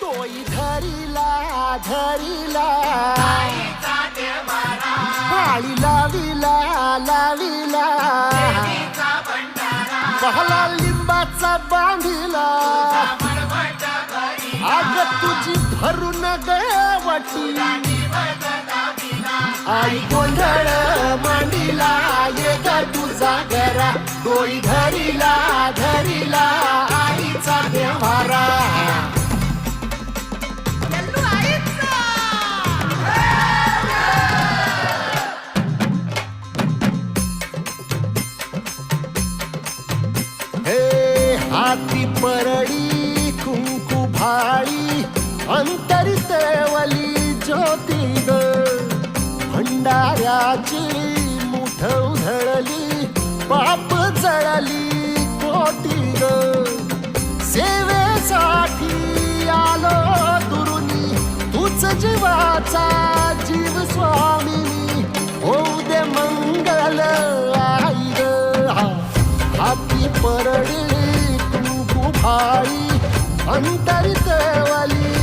डोई धरिला धरिला पाळी लाविला लाविला पहला लिंबाचा बांधिला आग तुझी भरून गवटी आई गोंधळ मांडीला ये ग तुझा घरा डोई धरिला धरिला आईचा देवारा हाती परडी कुंकू भाळी अंतरितवली ज्योती ग भंडाऱ्याची मुठ उधळली पाप जळली कोटी ग सेवेसाठी आलो दुरुनी तूच जीवाचा जीव स्वामिनी होऊ दे मंगल आई ग हाती परडी भाई अंतरितवली